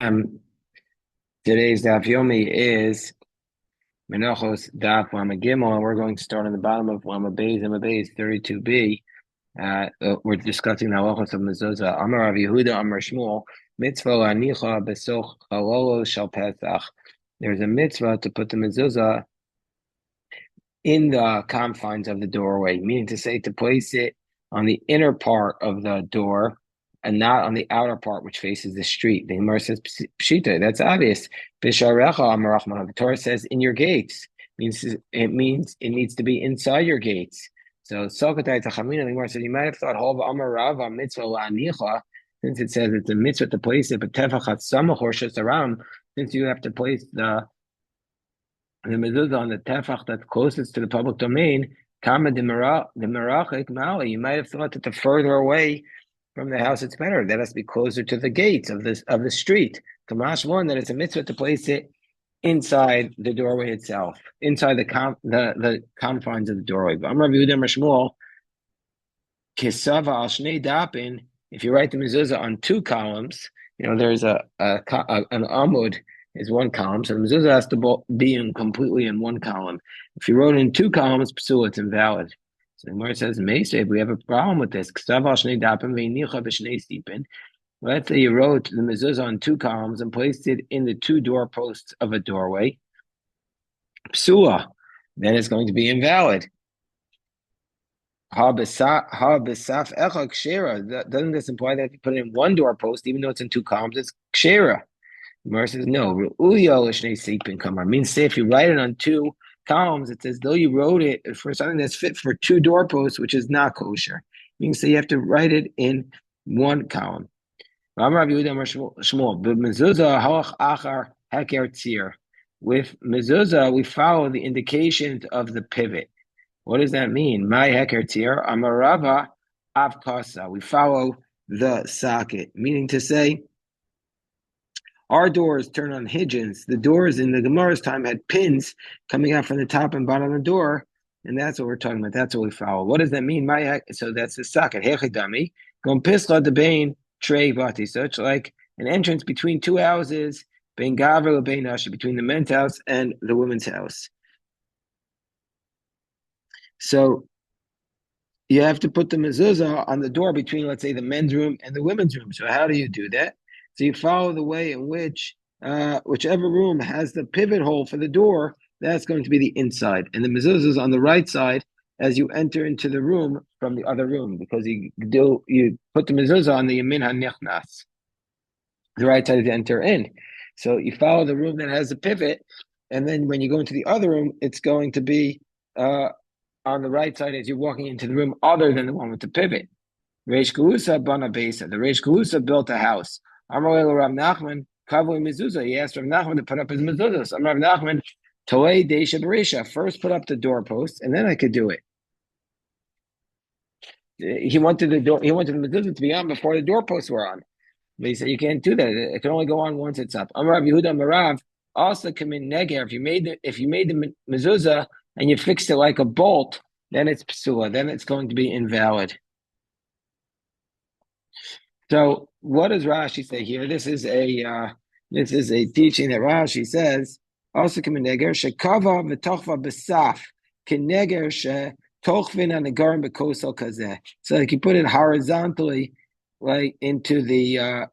Today's daf yomi is Menachos daf Lama Gimel, and we're going to start on the bottom of Lama Beis. Lama Beis 32b. We're discussing the halachos of mezuzah. Amar Rav Yehuda, Amar Shmuel, mitzvah lanicha besoch chalolo shel Pesach. There's a mitzvah to put the mezuzah in the confines of the doorway, meaning to say to place it on the inner part of the door and not on the outer part which faces the street. The Gemara says pshita. That's obvious. The Torah says in your gates. Means it needs to be inside your gates. So Sokatai Tachamina, the Gemara says you might have thought Hov Amar Rava mitzvah la'anicha, since it says it's a mitzvah to place it, but tefachat samach or shasaram, since you have to place the mezuzah on the tefach that's closest to the public domain, kama de merachik mali. You might have thought that the further away from the house it's better. That has to be closer to the gates of the street. Kamash one that it's a mitzvah to place it inside the doorway itself, inside the confines of the doorway. But Amar Yehuda Shmuel kisava al shnei dapin. If you write the mezuzah on two columns, there's an amud is one column, so the mezuzah has to be completely in one column. If you wrote it in two columns, psul, it's invalid. So the Gemara says, "Meisei, we have a problem with this. Let's say you wrote the mezuzah on two columns and placed it in the two doorposts of a doorway. Psula, then it's going to be invalid. Doesn't this imply that if you put it in one doorpost, even though it's in two columns, it's kshera? The Gemara says no. Means say if you write it on two columns, it's as though you wrote it for something that's fit for two doorposts, which is not kosher. Means say you have to write it in one column. With mezuzah, we follow the indications of the pivot. What does that mean? My heker tir amarava avkasa. We follow the socket, meaning to say, our doors turn on hinges. The doors in the Gemara's time had pins coming out from the top and bottom of the door, and that's what we're talking about. That's what we follow. What does that mean? So that's the socket. Hechidami gom pisla debain trey vati. So it's like an entrance between two houses, bein gaver bein nashi, between the men's house and the women's house. So you have to put the mezuzah on the door between, let's say, the men's room and the women's room. So how do you do that? So you follow the way in which whichever room has the pivot hole for the door, that's going to be the inside. And the mezuzah is on the right side as you enter into the room from the other room, because you put the mezuzah on the yamin hanichnas, the right side to enter in. So you follow the room that has the pivot, and then when you go into the other room, it's going to be on the right side as you're walking into the room other than the one with the pivot. Reish Galusa bana besa. The Reish Galusa built a house. Amar Rav Nachman kavui mezuzah. He asked Rav Nachman to put up his mezuzah. So Rav Nachman toei deisha berisha. First put up the doorpost, and then I could do it. He wanted the mezuzah to be on before the doorposts were on. But he said you can't do that. It can only go on once it's up. Amar Rav Yehuda Marav also come in neger. If you made the mezuzah and you fixed it like a bolt, then it's psula. Then it's going to be invalid. So what does Rashi say here? This is a teaching that Rashi says also k'meneger shekava v'tochva besaf k'neger shetochvin anegarim bekosel kazeh. So like you put it horizontally, like into the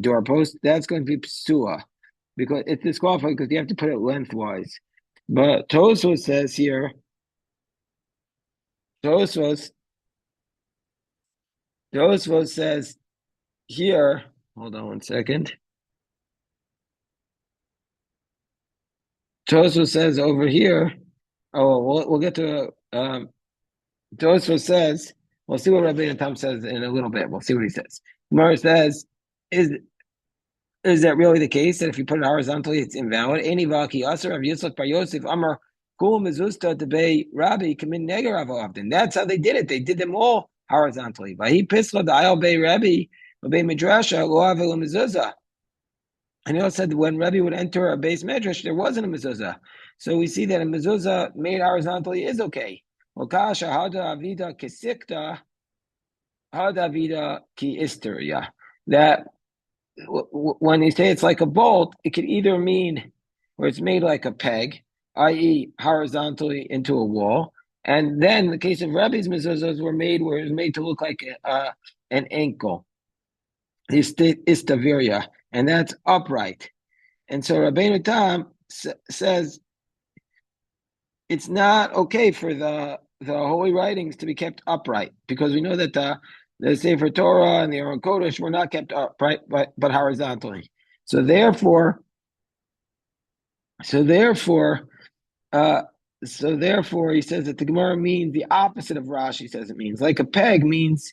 doorpost. That's going to be psua because it's disqualified because you have to put it lengthwise. But Tosfos says here, Tosfos says here, hold on one second. Tosfos says over here, we'll get to, Tosfos says, we'll see what Rabbi Tam says in a little bit. We'll see what he says. Gemara says, is that really the case, that if you put it horizontally, it's invalid? Any vaki asar of Yitzchak bar Yosef Amar kul mezusta to be Rabbi kamin neger often. That's how they did it. They did them all horizontally. Vahi pisla the ayal bei Rabbi bei midrasha lo avel mezuzah. And he also said when Rabbi would enter a base medrash, there wasn't a mezuzah. So we see that a mezuzah made horizontally is okay. Okasha hada avida kisikta hada avida ki isteria. That when you say it's like a bolt, it could either mean where it's made like a peg, i.e., horizontally into a wall, and then the case of Rabbi's mezuzahs were made where it was made to look like an ankle, istaviria, and that's upright. And so Rabbeinu Tam says it's not okay for the holy writings to be kept upright because we know that the Sefer Torah and the Aron Kodesh were not kept upright, but horizontally. So therefore, so therefore, uh, so therefore, he says that the Gemara means the opposite of Rashi says it means. Like a peg means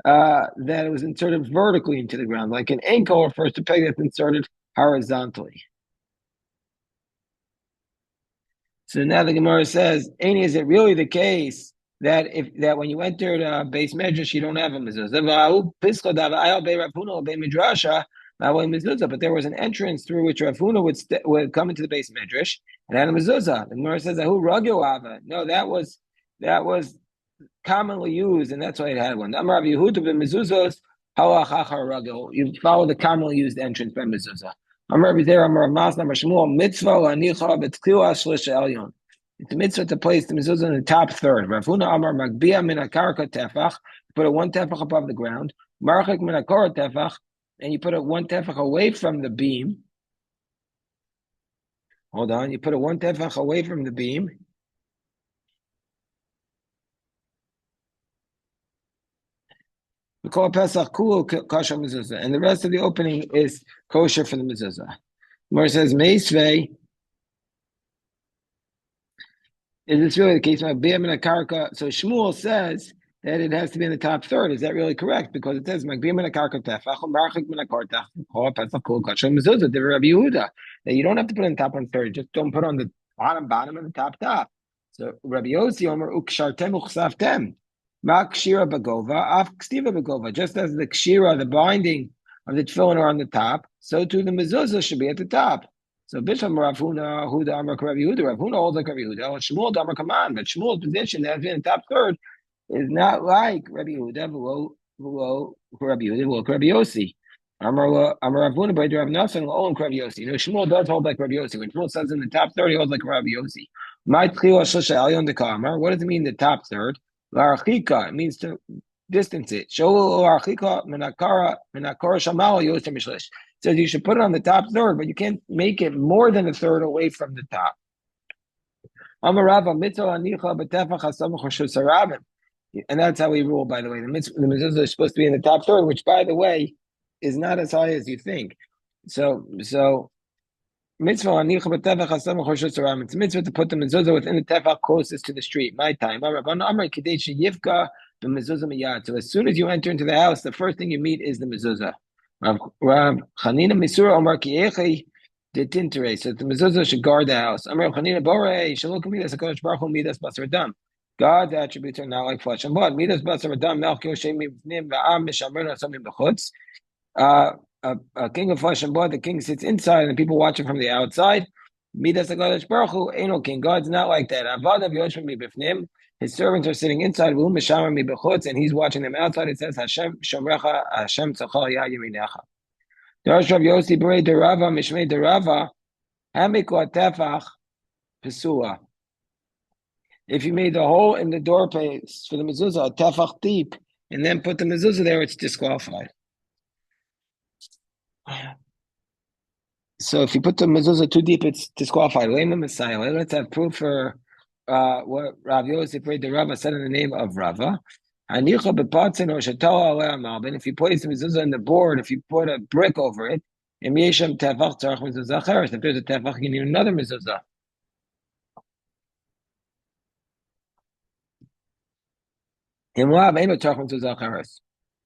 that it was inserted vertically into the ground. Like an ankle refers to a peg that's inserted horizontally. So now the Gemara says, Aini, is it really the case that when you entered base medrash, you don't have a mezuzah? But there was an entrance through which Rav Huna would come into the base medrash and had a mezuzah. The Gemara says, no, that was commonly used, and that's why it had one. Amar Yehuda b'mezuzos halachachar ragel. You follow the commonly used entrance by mezuzah. Amar B'zer, Amar Masna, Amar Shmuel, mitzvah la'nicha b'tzkila shlish elyon. It's a mitzvah to place the mezuzah in the top third. Rav Huna Amar Magbia min akarka tefach. You put it one tefach above the ground. Marchik min akora tefach, and you put it one tefach away from the beam. Hold on, you put it one tefach away from the beam. We call Pesach kul kosher mezuzah, and the rest of the opening is kosher for the mezuzah. Gemara says meisvei. Is this really the case? So Shmuel says that it has to be in the top third. Is that really correct? Because it says that you don't have to put in the top one third. Just don't put on the bottom, and the top. So Rabbi Yossi Omer ukshartem uchsaftem. Kshira bagova, af kstiva bagova. Just as the kshira, the binding of the tefillin are on the top, so too the mezuzah should be at the top. So Bisham Rav Huna, Huda Amar Rav Yehuda, Rav Huna holds like Rav Yehuda, Shmuel Amar Kaman, but Shmuel's position that has been in the top third is not like Rabbi Yehuda, below Rabbi Yehuda, below Rabbi Yossi. Amar Rav Huna, but Rav Nafsan, all Rabbi Yossi. Shmuel does hold like Rabbi Yossi. When Shmuel says in the top third, he holds like Rabbi Yossi. My tchila shosha elyon dekamar. What does it mean? The top third. L'arachika, it means to distance it. Sholu l'arachika menakara shamal yosem mishlish. Says you should put it on the top third, but you can't make it more than a third away from the top. And that's how we rule, by the way. The mitzvah is supposed to be in the top third, which, by the way, is not as high as you think. So mitzvah anicha b'tefach hasam choshes aram. It's a mitzvah to put the mezuzah within the tefach closest to the street. My time. So as soon as you enter into the house, the first thing you meet is the mezuzah. Rav Chanina Misura Omar Kiechi did Tintere. So the mezuzah should guard the house. Amar Chanina Borei Shalom Midas Hakadosh Baruch Hu Midas Basar Dam. God's attributes are not like flesh and blood. Midas Basar Dam Melch Yoshei Mivnim Va'am Mishamrina Somim B'chutz. A king of flesh and blood, the king sits inside and the people watch him from the outside. Midas Hakadosh Baruch Hu ain't no king. God's not like that. Avadav Yoshim Mibifnim. His servants are sitting inside, and he's watching them outside. It says, Hashem Shomrecha, Hashem Tzachal Ya Yeminecha. Darash Rav Yossi Berei Derava, Mishmei Derava, Hamikla Tefach, Pesua. If you made the hole in the doorpost for the mezuzah, Tefach deep, and then put the mezuzah there, it's disqualified. So if you put the mezuzah too deep, it's disqualified. Let's have proof for what Rav Yosef the Rava said in the name of Rava. If you place the mezuzah in the board, if you put a brick over it, if there's a tefach, you need another mezuzah.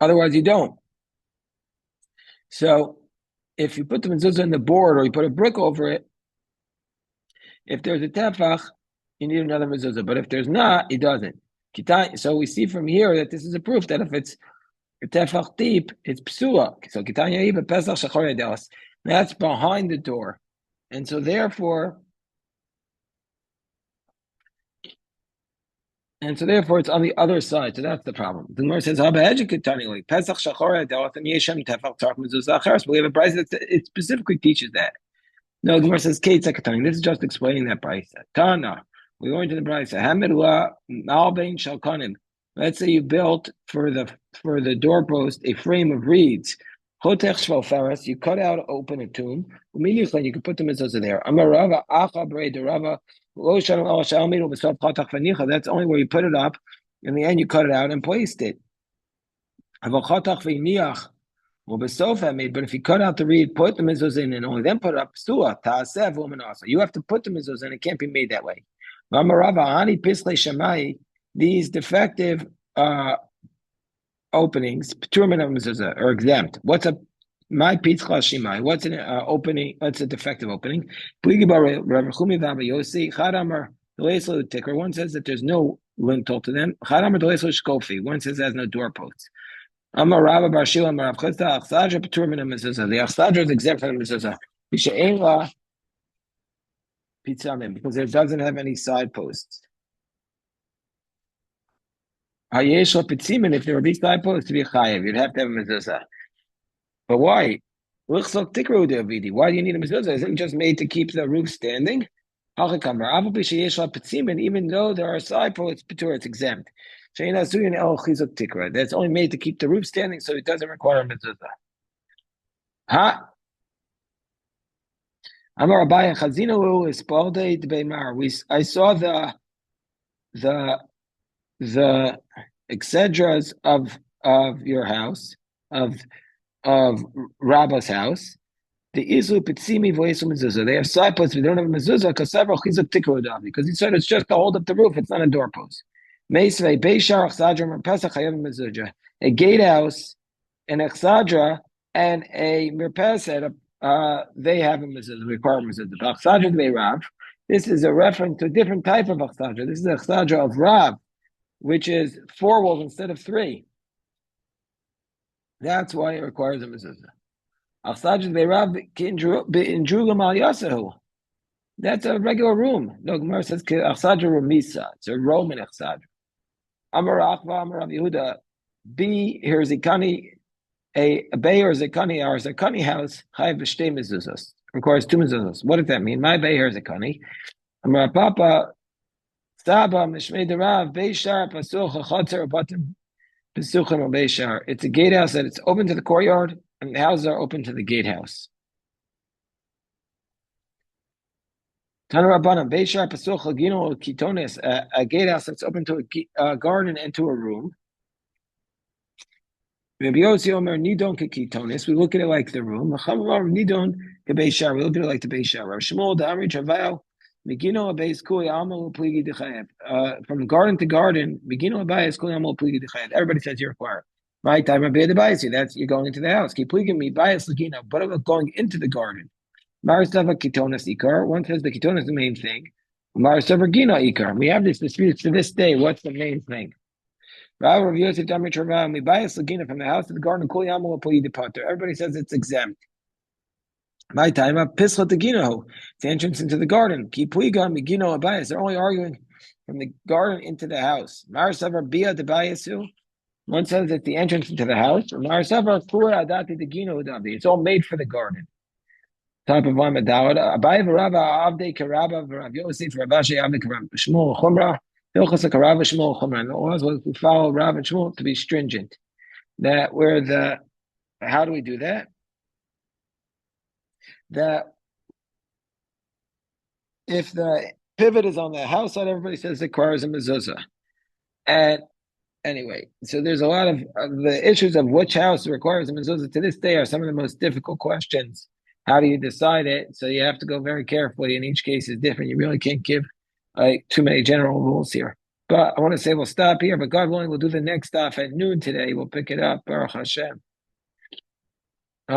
Otherwise, you don't. So if you put the mezuzah in the board or you put a brick over it, if there's a tefach, you need another mezuzah. But if there's not, it doesn't. So we see from here that this is a proof that if it's a tefach deep, it's psula. So that's behind the door. And so therefore, And so therefore it's on the other side. So that's the problem. The Gemara says, "Haba educatani Pesach Shachor Adelatham Yeshem Tefach Tark Mezuzah Acharis." But we have a price that it specifically teaches that. No, the Gemara says, "Kate Sekatani." This is just explaining that price. Tana, we go into the price. Hamidullah Malbein Shalkanim. Let's say you built for the doorpost a frame of reeds. Chotech Shval Faras. You cut out, open a tomb. Immediately you can put the mezuzah there. Amarava Acha Brei Derava. That's only where you put it up. In the end, you cut it out and placed it. But if you cut out the reed, put the mezuzah in, and only then put it up, you have to put the mezuzah in. It can't be made that way. These defective openings, are exempt. What's a my pitzcha shimai? What's an opening? What's a defective opening? One says that there's no lintel to them. One says there's no doorposts. Amar Rabba Bar Shila Amar Rav Chisda Achsadra Petur Min HaMezuzah. The Achsadra is exempt from the Mezuzah. B'she'en la Pitzamim, because it doesn't have any side posts. Hayesh la Pitzimin, if there would be side posts to be chayev, you'd have to have a Mezuzah. But why? Why do you need a mezuzah? Isn't it just made to keep the roof standing? Even though there are side posts, it's exempt. That's only made to keep the roof standing, so it doesn't require a mezuzah. Ha? Amar Abaye Chazinu is Balde Dbeimar. I saw the exedras of your house, of Rabba's house. The Isu Pitsimi Voisu Mezuzah. They have side posts, but they don't have a mezuzah because several chizuk tikrodavi. Because he said it's just to hold up the roof, it's not a doorpost. Meisvei Beishar Achsadra Pesach Hayav Mezuzah. A gatehouse, an Achsadra, and a Mirpeset, they have a mezuzah, require mezuzah. Achsadra Dvei Rav. This is a reference to a different type of Achsadra. This is the Achsadra of Rav, which is 4 walls instead of 3. That's why it requires a mezuzah. That's a regular room. No, Gemara says achsadra rumisa. It's a Roman achsadra. Amar Achva, Amar Rav Yehuda. B Herzikani, a bay or Zikani, or Zikani house. Chayav b'shtei mezuzos. Requires 2 mezuzos. What does that mean? My bay Herzikani. Amar Papa. Saba Mishmei Derav Beishar Pasuch Chachatzer Batim. It's a gatehouse that it's open to the courtyard, and the houses are open to the gatehouse. A gatehouse that's open to a garden and to a room. We look at it like the room. We look at it like the Beishar. From garden to garden, everybody says you're required. My time that's you're going into the house. But about going into the garden. One says the kitonas is the main thing. We have this dispute to this day. What's the main thing? From the house to the garden, everybody says it's exempt. My time up Pisla Tegino, the entrance into the garden. They're only arguing from the garden into the house. Marasavar Bia de Bayasu. One says it's the entrance into the house. Marasavar Kura Adati Tegino Davi. It's all made for the garden. Type of one Madawad. Abai Varava Avde Karaba Varav Yosef Ravashi Avde Karab Shmuel Chumra. Hilchas Karava Shmuel Chumra. And the laws was to follow Rav and Shmuel to be stringent. That where the how do we do that? That if the pivot is on the house side, everybody says it requires a mezuzah. And anyway, so there's a lot of the issues of which house requires a mezuzah to this day are some of the most difficult questions. How do you decide it? So you have to go very carefully, and each case is different. You really can't give too many general rules here. But I want to say we'll stop here, but God willing, we'll do the next stuff at noon today. We'll pick it up, Baruch Hashem.